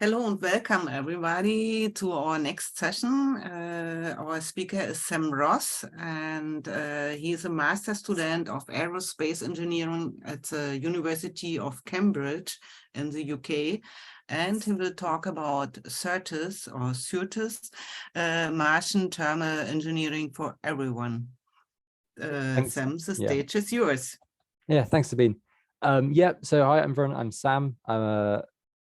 Hello and welcome everybody to our next session. Our speaker is Sam Ross, and he's a master student of aerospace engineering at the University of Cambridge in the UK. And he will talk about Syrtis or Syrtis, Martian thermal engineering for everyone. Sam, the stage is yours. Yeah, thanks, Sabine. So hi, everyone. I'm Sam.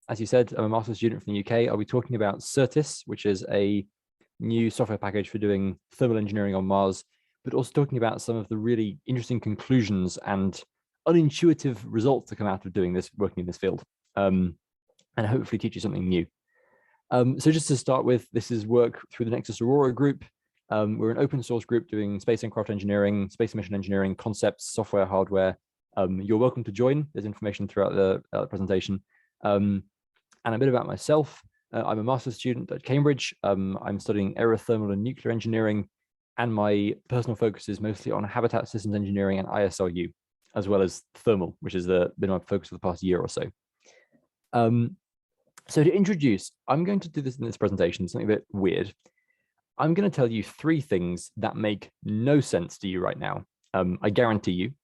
As you said, I'm a master's student from the UK. I'll be talking about Syrtis, which is a new software package for doing thermal engineering on Mars, but also talking about some of the really interesting conclusions and unintuitive results that come out of doing this, working in this field, and hopefully teach you something new. So just to start with, this is work through the Nexus Aurora group. We're an open source group doing space aircraft engineering, space mission engineering, concepts, software, hardware. You're welcome to join. There's information throughout the presentation. And a bit about myself. I'm a master's student at Cambridge. I'm studying aerothermal and nuclear engineering, and my personal focus is mostly on habitat systems engineering and ISRU, as well as thermal, which has been my focus for the past year or so. So to introduce, I'm going to do this in this presentation, something a bit weird. I'm going to tell you 3 things that make no sense to you right now. I guarantee you.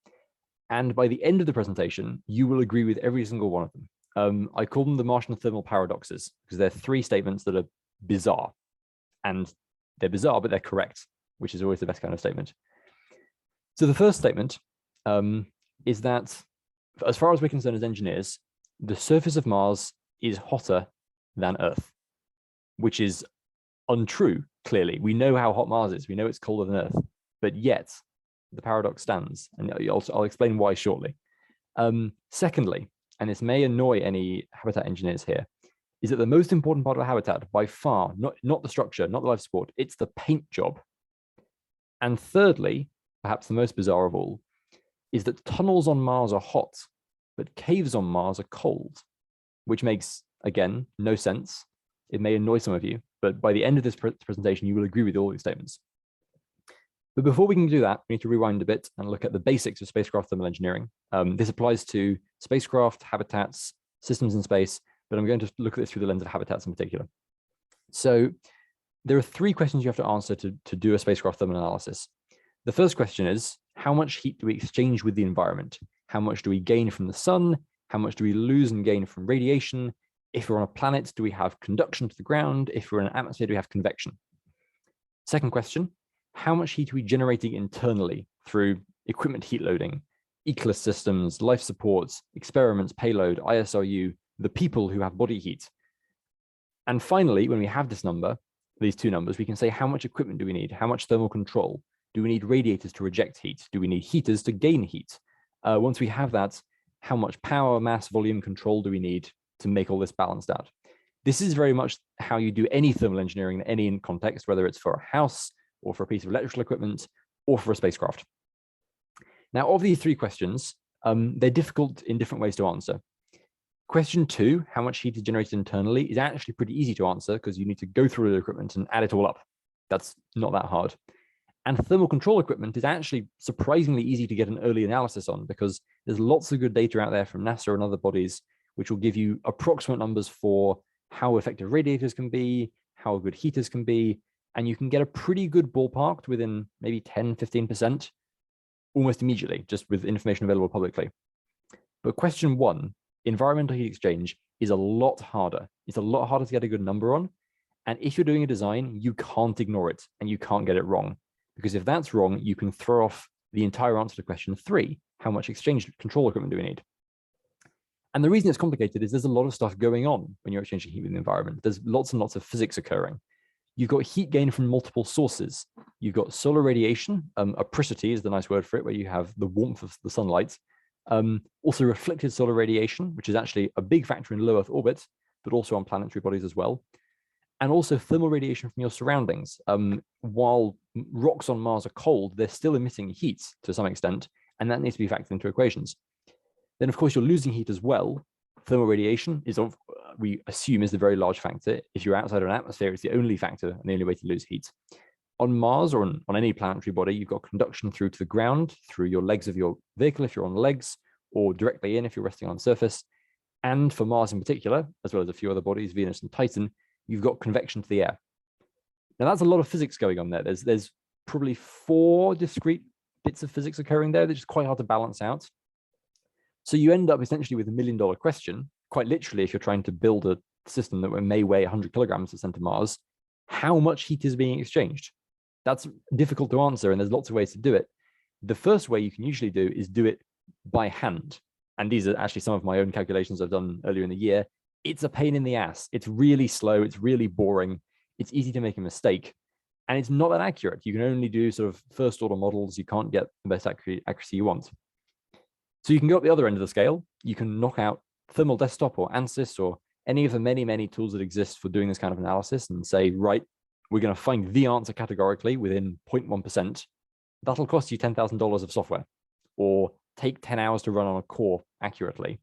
And by the end of the presentation, you will agree with every single one of them. I call them the Martian thermal paradoxes because they're 3 statements that are bizarre, and they're bizarre, but they're correct, which is always the best kind of statement. So the first statement is that, as far as we're concerned as engineers, the surface of Mars is hotter than Earth, which is untrue. Clearly, we know how hot Mars is. We know it's colder than Earth, but yet the paradox stands, and I'll explain why shortly. Secondly, and this may annoy any habitat engineers here, is that the most important part of a habitat, by far, not the structure, not the life support, it's the paint job. And thirdly, perhaps the most bizarre of all, is that tunnels on Mars are hot, but caves on Mars are cold, which makes, again, no sense. It may annoy some of you, but by the end of this presentation, you will agree with all these statements. But before we can do that, we need to rewind a bit and look at the basics of spacecraft thermal engineering. This applies to spacecraft, habitats, systems in space, but I'm going to look at this through the lens of habitats in particular. So there are 3 questions you have to answer to do a spacecraft thermal analysis. The first question is, how much heat do we exchange with the environment? How much do we gain from the sun? How much do we lose and gain from radiation? If we're on a planet, do we have conduction to the ground? If we're in an atmosphere, do we have convection? Second question, how much heat are we generating internally through equipment heat loading, eclipse systems, life supports, experiments, payload, ISRU, the people who have body heat? And finally, when we have this number, these 2 numbers, we can say how much equipment do we need? How much thermal control? Do we need radiators to reject heat? Do we need heaters to gain heat? Once we have that, how much power, mass, volume control do we need to make all this balanced out? This is very much how you do any thermal engineering in any context, whether it's for a house, or for a piece of electrical equipment, or for a spacecraft. Now, of these 3 questions, they're difficult in different ways to answer. Question 2, how much heat is generated internally, is actually pretty easy to answer because you need to go through the equipment and add it all up. That's not that hard. And thermal control equipment is actually surprisingly easy to get an early analysis on because there's lots of good data out there from NASA and other bodies which will give you approximate numbers for how effective radiators can be, how good heaters can be, and you can get a pretty good ballpark within maybe 10, 15%, almost immediately, just with information available publicly. But question 1, environmental heat exchange, is a lot harder. It's a lot harder to get a good number on. And if you're doing a design, you can't ignore it and you can't get it wrong. Because if that's wrong, you can throw off the entire answer to question 3, how much exchange control equipment do we need? And the reason it's complicated is there's a lot of stuff going on when you're exchanging heat with the environment. There's lots and lots of physics occurring. You've got heat gain from multiple sources. You've got solar radiation, apricity is the nice word for it, where you have the warmth of the sunlight. Also reflected solar radiation, which is actually a big factor in low Earth orbit, but also on planetary bodies as well. And also thermal radiation from your surroundings. While rocks on Mars are cold, they're still emitting heat to some extent, and that needs to be factored into equations. Then, of course, you're losing heat as well. Thermal radiation is, we assume, is the very large factor. If you're outside of an atmosphere, it's the only factor and the only way to lose heat. On Mars or on any planetary body, you've got conduction through to the ground, through your legs of your vehicle if you're on legs, or directly in if you're resting on the surface. And for Mars in particular, as well as a few other bodies, Venus and Titan, you've got convection to the air. Now that's a lot of physics going on there. There's probably 4 discrete bits of physics occurring there that's quite hard to balance out. So you end up essentially with $1 million question, quite literally, if you're trying to build a system that may weigh 100 kilograms to send to Mars, how much heat is being exchanged? That's difficult to answer, and there's lots of ways to do it. The first way you can usually do is do it by hand. And these are actually some of my own calculations I've done earlier in the year. It's a pain in the ass. It's really slow. It's really boring. It's easy to make a mistake. And it's not that accurate. You can only do sort of first order models. You can't get the best accuracy you want. So you can go up the other end of the scale. You can knock out Thermal Desktop or ANSYS or any of the many, many tools that exist for doing this kind of analysis and say, right, we're going to find the answer categorically within 0.1%. That'll cost you $10,000 of software, or take 10 hours to run on a core accurately,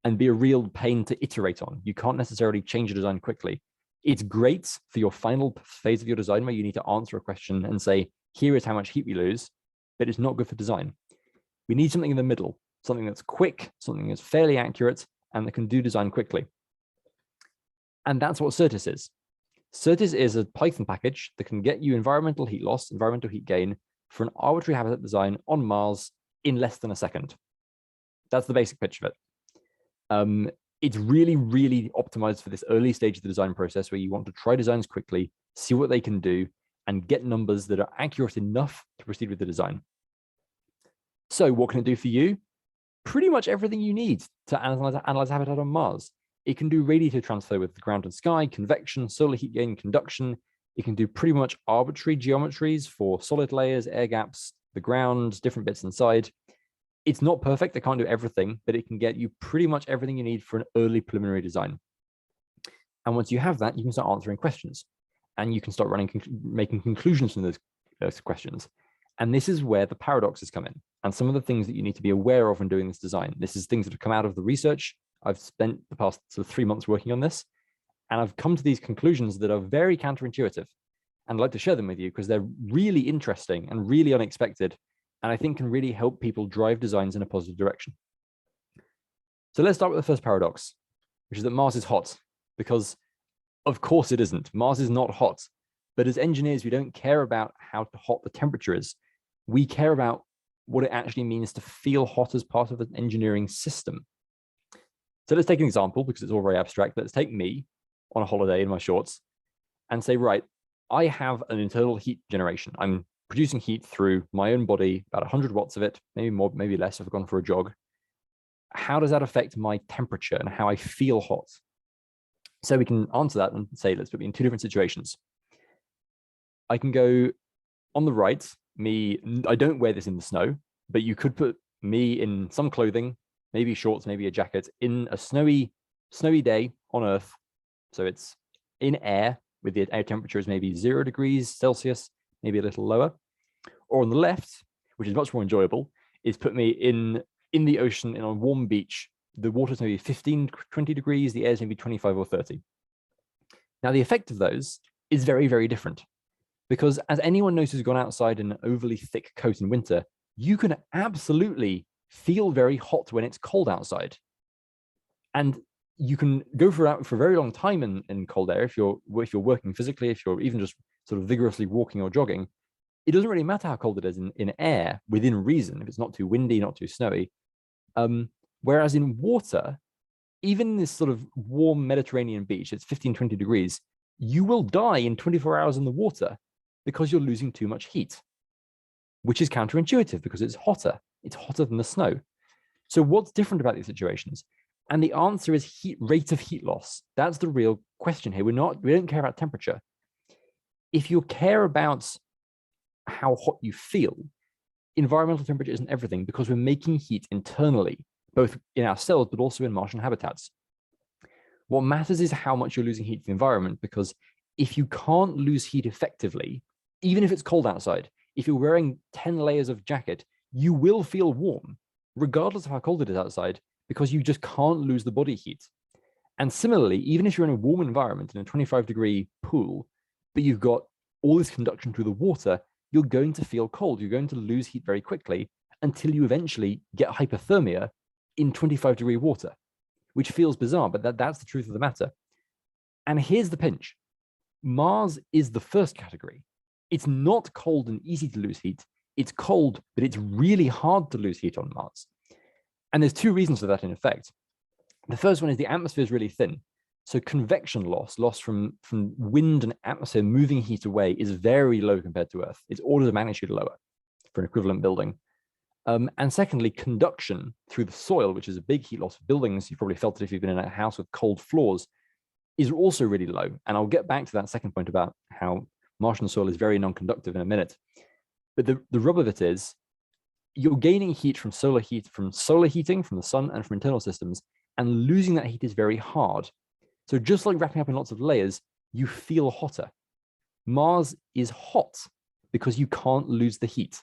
and be a real pain to iterate on. You can't necessarily change a design quickly. It's great for your final phase of your design where you need to answer a question and say, here is how much heat we lose, but it's not good for design. We need something in the middle, something that's quick, something that's fairly accurate, and that can do design quickly. And that's what Syrtis is. Syrtis is a Python package that can get you environmental heat loss, environmental heat gain for an arbitrary habitat design on Mars in less than a second. That's the basic pitch of it. It's really, really optimized for this early stage of the design process where you want to try designs quickly, see what they can do, and get numbers that are accurate enough to proceed with the design. So what can it do for you? Pretty much everything you need to analyze habitat on Mars. It can do radiative transfer with the ground and sky, convection, solar heat gain, conduction. It can do pretty much arbitrary geometries for solid layers, air gaps, the ground, different bits inside. It's not perfect. It can't do everything, but it can get you pretty much everything you need for an early preliminary design. And once you have that, you can start answering questions, and you can start making conclusions from those questions. And this is where the paradoxes come in, and some of the things that you need to be aware of when doing this design. This is things that have come out of the research. I've spent the past sort of 3 months working on this, and I've come to these conclusions that are very counterintuitive. And I'd like to share them with you because they're really interesting and really unexpected, and I think can really help people drive designs in a positive direction. So let's start with the first paradox, which is that Mars is hot, because of course it isn't. Mars is not hot. But as engineers, we don't care about how hot the temperature is. We care about what it actually means to feel hot as part of an engineering system. So let's take an example, because it's all very abstract. Let's take me on a holiday in my shorts and say, right, I have an internal heat generation. I'm producing heat through my own body, about 100 watts of it, maybe more, maybe less if I've gone for a jog. How does that affect my temperature and how I feel hot? So we can answer that and say, let's put me in 2 different situations. I can go on the right, I don't wear this in the snow, but you could put me in some clothing, maybe shorts, maybe a jacket, in a snowy day on Earth. So it's in air with the air temperature is maybe 0 degrees Celsius, maybe a little lower. Or on the left, which is much more enjoyable, is put me in the ocean in a warm beach. The water's maybe 15, 20 degrees, the air's maybe 25 or 30. Now the effect of those is very, very different. Because as anyone knows who's gone outside in an overly thick coat in winter, you can absolutely feel very hot when it's cold outside. And you can go for a very long time in cold air if you're working physically, if you're even just sort of vigorously walking or jogging. It doesn't really matter how cold it is in air, within reason, if it's not too windy, not too snowy. Whereas in water, even this sort of warm Mediterranean beach, it's 15, 20 degrees, you will die in 24 hours in the water because you're losing too much heat, which is counterintuitive because it's hotter. It's hotter than the snow. So what's different about these situations? And the answer is rate of heat loss. That's the real question here. We don't care about temperature. If you care about how hot you feel, environmental temperature isn't everything because we're making heat internally, both in our cells, but also in Martian habitats. What matters is how much you're losing heat to the environment, because if you can't lose heat effectively, even if it's cold outside, if you're wearing 10 layers of jacket, you will feel warm, regardless of how cold it is outside, because you just can't lose the body heat. And similarly, even if you're in a warm environment in a 25-degree pool, but you've got all this conduction through the water, you're going to feel cold. You're going to lose heat very quickly until you eventually get hypothermia in 25-degree water. which feels bizarre, but that's the truth of the matter. And here's the pinch. Mars is the first category. It's not cold and easy to lose heat. It's cold, but it's really hard to lose heat on Mars. And there's two reasons for that, in effect. The first one is the atmosphere is really thin. So convection loss from wind and atmosphere moving heat away is very low compared to Earth. It's orders of magnitude lower for an equivalent building. And secondly, conduction through the soil, which is a big heat loss for buildings. You've probably felt it if you've been in a house with cold floors, is also really low. And I'll get back to that second point about how Martian soil is very non-conductive in a minute. But the rub of it is you're gaining heat from solar heating, from the sun and from internal systems, and losing that heat is very hard. So just like wrapping up in lots of layers, you feel hotter. Mars is hot because you can't lose the heat.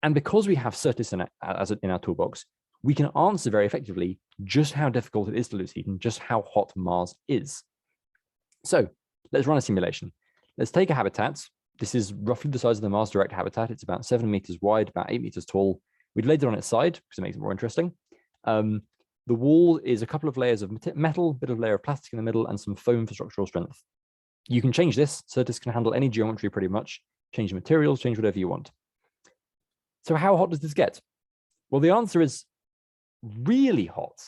And because we have Syrtis in our toolbox, we can answer very effectively just how difficult it is to lose heat and just how hot Mars is. So let's run a simulation. Let's take a habitat. This is roughly the size of the Mars Direct habitat. It's about 7 meters wide, about 8 meters tall. We've laid it on its side because it makes it more interesting. The wall is a couple of layers of metal, a bit of layer of plastic in the middle, and some foam for structural strength. You can change this. Syrtis can handle any geometry pretty much. Change the materials, change whatever you want. So how hot does this get? Well, the answer is really hot.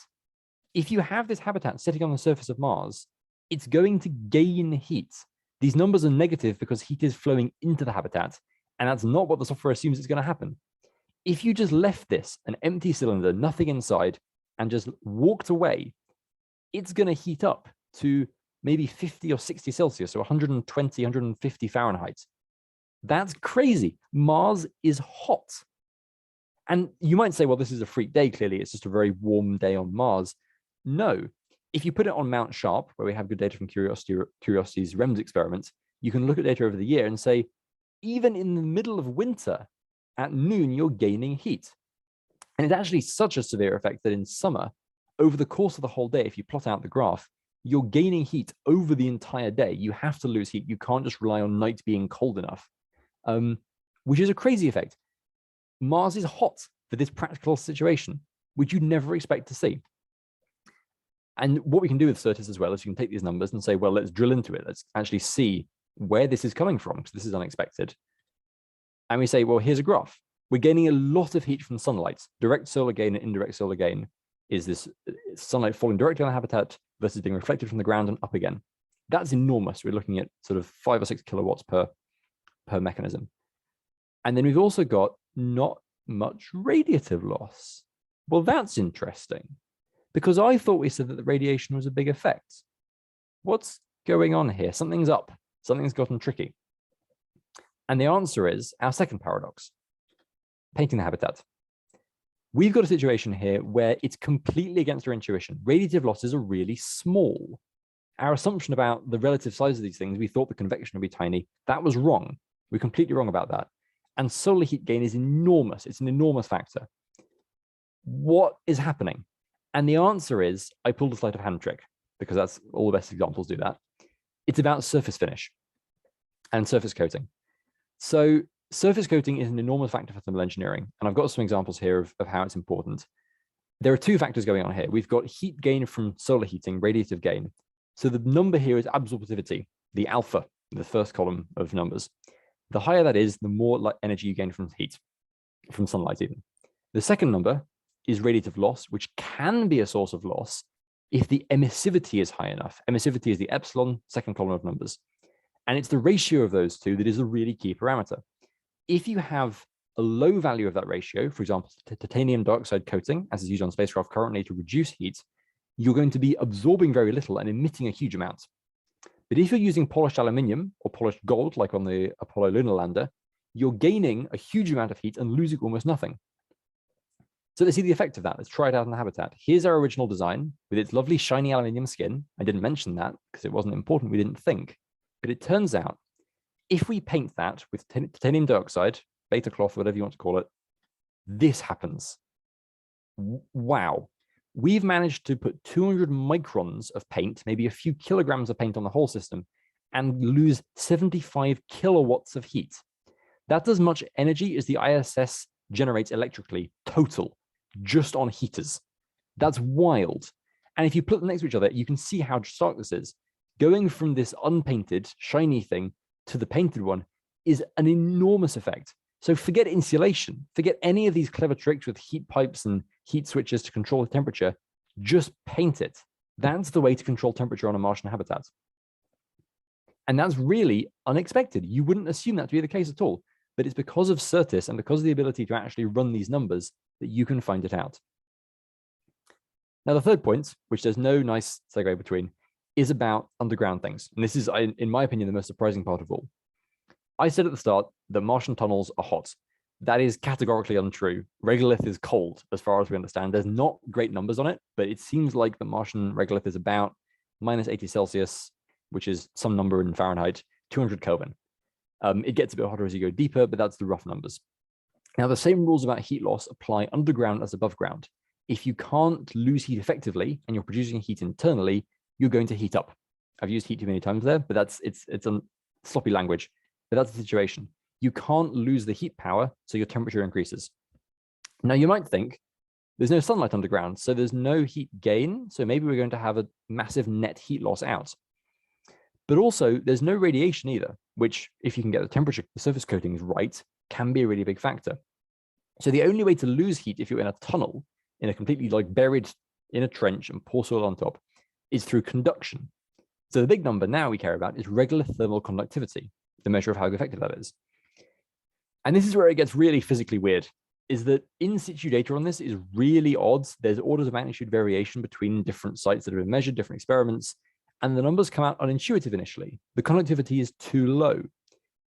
If you have this habitat sitting on the surface of Mars, it's going to gain heat. These numbers are negative because heat is flowing into the habitat, and that's not what the software assumes is going to happen. If you just left this, an empty cylinder, nothing inside, and just walked away, it's going to heat up to maybe 50 or 60 Celsius, so 120, 150 Fahrenheit. That's crazy. Mars is hot. And you might say, well, this is a freak day. Clearly, it's just a very warm day on Mars. No. If you put it on Mount Sharp, where we have good data from Curiosity's REMS experiment, you can look at data over the year and say, even in the middle of winter, at noon, you're gaining heat. And it's actually such a severe effect that in summer, over the course of the whole day, if you plot out the graph, you're gaining heat over the entire day. You have to lose heat. You can't just rely on night being cold enough, which is a crazy effect. Mars is hot for this practical situation, which you'd never expect to see. And what we can do with Syrtis as well is you can take these numbers and say, well, let's drill into it. Let's actually see where this is coming from, because this is unexpected. And we say, well, here's a graph. We're gaining a lot of heat from sunlight. Direct solar gain and indirect solar gain is this sunlight falling directly on the habitat versus being reflected from the ground and up again. That's enormous. We're looking at sort of 5 or 6 kilowatts per mechanism. And then we've also got not much radiative loss. Well, that's interesting, because I thought we said that the radiation was a big effect. What's going on here? Something's up. Something's gotten tricky. And the answer is our second paradox, painting the habitat. We've got a situation here where it's completely against our intuition. Radiative losses are really small. Our assumption about the relative size of these things, we thought the convection would be tiny. That was wrong. We're completely wrong about that. And solar heat gain is enormous. It's an enormous factor. What is happening? And the answer is, I pulled a sleight of hand trick, because that's all the best examples do that. It's about surface finish and surface coating. So surface coating is an enormous factor for thermal engineering. And I've got some examples here of how it's important. There are two factors going on here. We've got heat gain from solar heating, radiative gain. So the number here is absorptivity, the alpha, the first column of numbers. The higher that is, the more energy you gain from heat, from sunlight even. The second number is radiative loss, which can be a source of loss if the emissivity is high enough. Emissivity is the epsilon, second column of numbers. And it's the ratio of those two that is a really key parameter. If you have a low value of that ratio, for example, titanium dioxide coating, as is used on spacecraft currently to reduce heat, you're going to be absorbing very little and emitting a huge amount. But if you're using polished aluminium or polished gold, like on the Apollo lunar lander, you're gaining a huge amount of heat and losing almost nothing. So let's see the effect of that. Let's try it out in the habitat. Here's our original design with its lovely shiny aluminium skin. I didn't mention that because it wasn't important. We didn't think. But it turns out, if we paint that with titanium dioxide, beta cloth, whatever you want to call it, this happens. Wow. We've managed to put 200 microns of paint, maybe a few kilograms of paint on the whole system, and lose 75 kilowatts of heat. That's as much energy as the ISS generates electrically, total, just on heaters. That's wild. And if you put them next to each other, you can see how stark this is. Going from this unpainted, shiny thing to the painted one is an enormous effect. So forget insulation, forget any of these clever tricks with heat pipes and heat switches to control the temperature. Just paint it. That's the way to control temperature on a Martian habitat. And that's really unexpected. You wouldn't assume that to be the case at all. But it's because of Syrtis and because of the ability to actually run these numbers that you can find it out. Now, the third point, which there's no nice segue between, is about underground things. And this is, in my opinion, the most surprising part of all. I said at the start that Martian tunnels are hot. That is categorically untrue. Regolith is cold, as far as we understand. There's not great numbers on it, but it seems like the Martian regolith is about -80°C, which is some number in Fahrenheit, 200 Kelvin. It gets a bit hotter as you go deeper, but that's the rough numbers. Now, the same rules about heat loss apply underground as above ground. If you can't lose heat effectively and you're producing heat internally, you're going to heat up. I've used heat too many times there, but it's a sloppy language. But that's the situation. You can't lose the heat power, so your temperature increases. Now, you might think there's no sunlight underground, so there's no heat gain. So maybe we're going to have a massive net heat loss out. But also, there's no radiation either, which, if you can get the temperature, the surface coatings right, can be a really big factor. So the only way to lose heat if you're in a tunnel, in a completely buried in a trench and pour soil on top, is through conduction. So the big number now we care about is regolith thermal conductivity, the measure of how effective that is. And this is where it gets really physically weird, is that in situ data on this is really odd. There's orders of magnitude variation between different sites that have been measured, different experiments, and the numbers come out unintuitive initially. The conductivity is too low.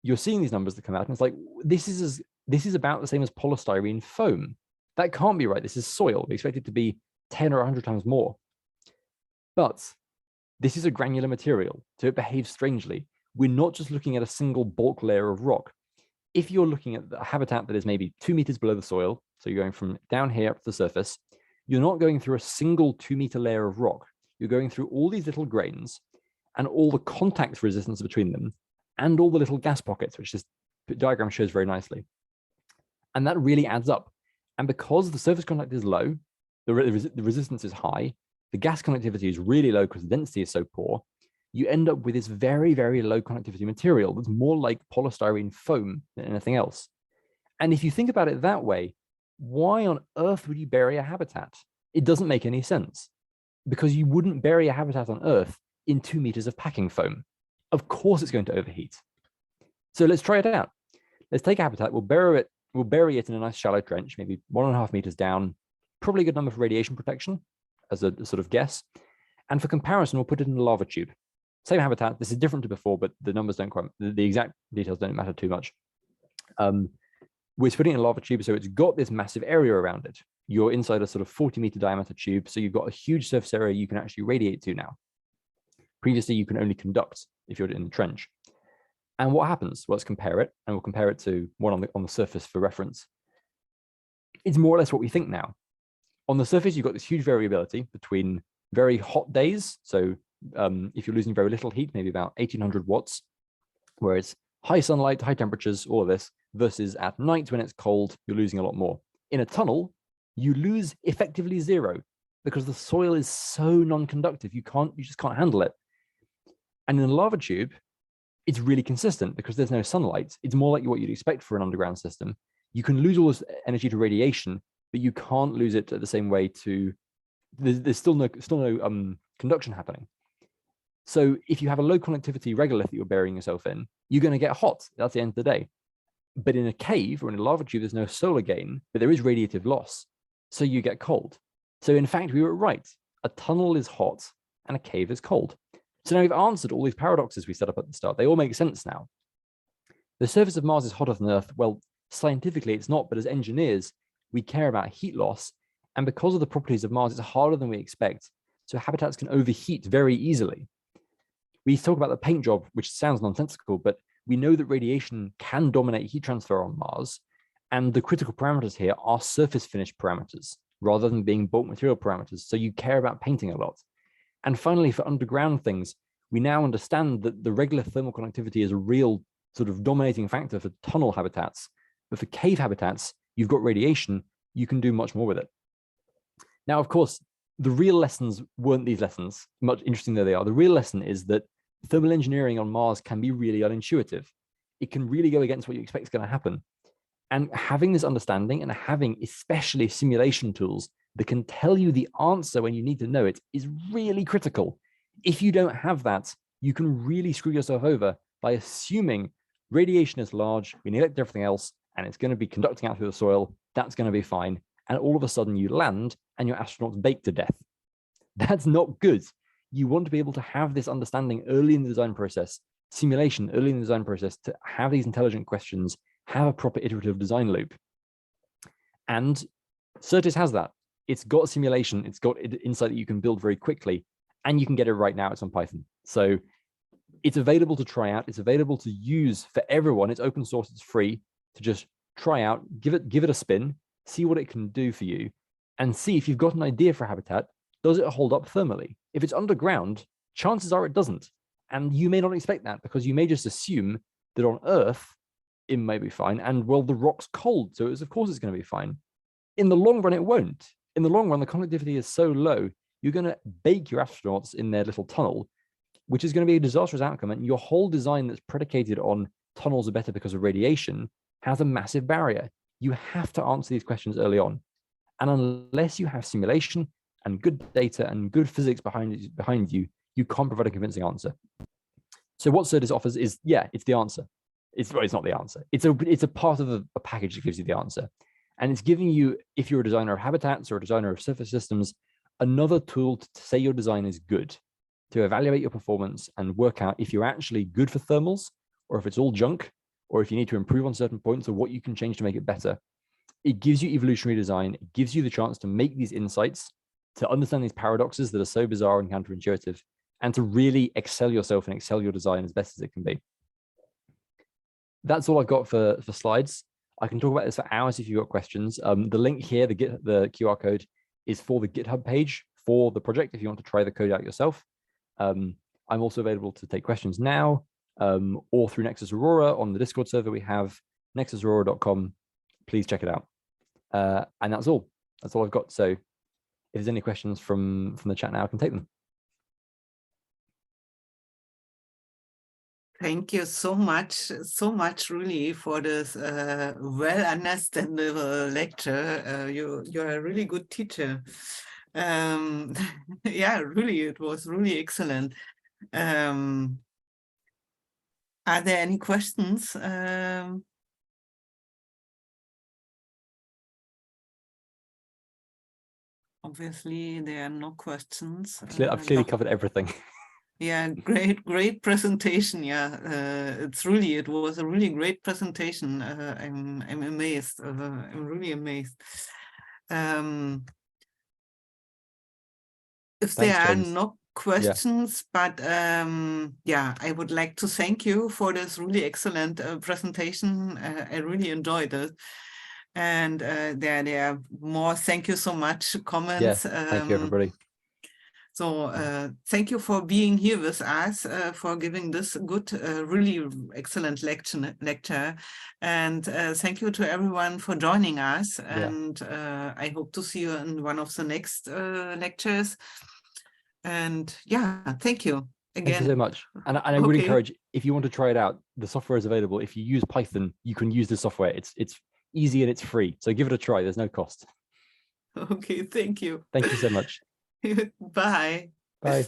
You're seeing these numbers that come out, and it's like, this is about the same as polystyrene foam. That can't be right. This is soil. We expect it to be 10 or 100 times more. But this is a granular material, so it behaves strangely. We're not just looking at a single bulk layer of rock. If you're looking at a habitat that is maybe 2 meters below the soil, so you're going from down here up to the surface, you're not going through a single 2-meter layer of rock. You're going through all these little grains and all the contact resistance between them and all the little gas pockets, which this diagram shows very nicely. And that really adds up. And because the surface contact is low, the resistance is high, the gas conductivity is really low because the density is so poor, you end up with this very, very low conductivity material that's more like polystyrene foam than anything else. And if you think about it that way, why on earth would you bury a habitat? It doesn't make any sense, because you wouldn't bury a habitat on Earth in 2 meters of packing foam. Of course it's going to overheat. So let's try it out. Let's take a habitat, we'll bury it in a nice shallow trench, maybe 1.5 meters down, probably a good number for radiation protection, as a sort of guess. And for comparison, we'll put it in a lava tube. Same habitat, this is different to before, but the numbers don't quite, the exact details don't matter too much. We're putting it in a lava tube, so it's got this massive area around it. You're inside a sort of 40-meter diameter tube, so you've got a huge surface area you can actually radiate to now. Previously, you can only conduct if you're in the trench. And what happens? Well, let's compare it, and we'll compare it to one on the surface for reference. It's more or less what we think now. On the surface, you've got this huge variability between very hot days. So if you're losing very little heat, maybe about 1800 watts, where it's high sunlight, high temperatures, all of this, versus at night when it's cold, you're losing a lot more. In a tunnel, you lose effectively zero because the soil is so non-conductive. You just can't handle it. And in a lava tube, it's really consistent because there's no sunlight. It's more like what you'd expect for an underground system. You can lose all this energy to radiation, but you can't lose it the same way to, there's still no conduction happening. So if you have a low conductivity regolith that you're burying yourself in, you're going to get hot. That's the end of the day. But in a cave or in a lava tube, there's no solar gain, but there is radiative loss. So you get cold. So in fact, we were right. A tunnel is hot and a cave is cold. So now we've answered all these paradoxes we set up at the start. They all make sense now. The surface of Mars is hotter than Earth. Well, scientifically it's not, but as engineers, we care about heat loss. And because of the properties of Mars, it's harder than we expect. So habitats can overheat very easily. We talk about the paint job, which sounds nonsensical, but we know that radiation can dominate heat transfer on Mars. And the critical parameters here are surface finish parameters rather than being bulk material parameters. So you care about painting a lot. And finally, for underground things, we now understand that the regular thermal conductivity is a real sort of dominating factor for tunnel habitats. But for cave habitats, you've got radiation, you can do much more with it. Now, of course, the real lessons weren't these lessons, much interesting though they are. The real lesson is that thermal engineering on Mars can be really unintuitive. It can really go against what you expect is going to happen. And having this understanding and having especially simulation tools that can tell you the answer when you need to know it is really critical. If you don't have that, you can really screw yourself over by assuming radiation is large, we neglect everything else, and it's going to be conducting out through the soil. That's going to be fine. And all of a sudden you land and your astronauts baked to death. That's not good. You want to be able to have this understanding early in the design process, simulation early in the design process, to have these intelligent questions, have a proper iterative design loop. And Syrtis has that. It's got simulation, it's got insight that you can build very quickly, and you can get it right now. It's on Python. So it's available to try out. It's available to use for everyone. It's open source, it's free to just try out, give it a spin, see what it can do for you, and see if you've got an idea for a habitat, does it hold up thermally? If it's underground, chances are it doesn't. And you may not expect that because you may just assume that on Earth, it may be fine. And well, the rock's cold, so of course it's going to be fine. In the long run, it won't. In the long run, the conductivity is so low, you're going to bake your astronauts in their little tunnel, which is going to be a disastrous outcome. And your whole design that's predicated on tunnels are better because of radiation has a massive barrier. You have to answer these questions early on. And unless you have simulation and good data and good physics behind you, you can't provide a convincing answer. So what Syrtis offers is, yeah, it's the answer. It's not the answer. It's a part of a package that gives you the answer. And it's giving you, if you're a designer of habitats or a designer of surface systems, another tool to say your design is good, to evaluate your performance and work out if you're actually good for thermals or if it's all junk, or if you need to improve on certain points or what you can change to make it better. It gives you evolutionary design. It gives you the chance to make these insights, to understand these paradoxes that are so bizarre and counterintuitive, and to really excel yourself and excel your design as best as it can be. That's all I've got for slides. I can talk about this for hours if you've got questions. The link here, the QR code, is for the GitHub page for the project if you want to try the code out yourself. I'm also available to take questions now, or through Nexus Aurora on the Discord server we have, nexusaurora.com. Please check it out. And that's all. That's all I've got. So if there's any questions from the chat now, I can take them. Thank you so much really for this well understandable lecture. You're a really good teacher. Yeah, really, it was really excellent. Are there any questions? Obviously, there are no questions. I've clearly covered everything. Yeah, great presentation. Yeah, it was a really great presentation. I'm amazed. I'm really amazed. If there are no questions, but yeah, I would like to thank you for this really excellent presentation. I really enjoyed it. And there are more. Thank you so much. Comments. Yeah, thank you, everybody. So thank you for being here with us, for giving this good, really excellent lecture. And thank you to everyone for joining us. And I hope to see you in one of the next lectures. And yeah, thank you again. Thank you so much. And I would encourage, if you want to try it out, the software is available. If you use Python, you can use the software. It's easy and it's free. So give it a try. There's no cost. Okay, thank you. Thank you so much. Bye. Bye.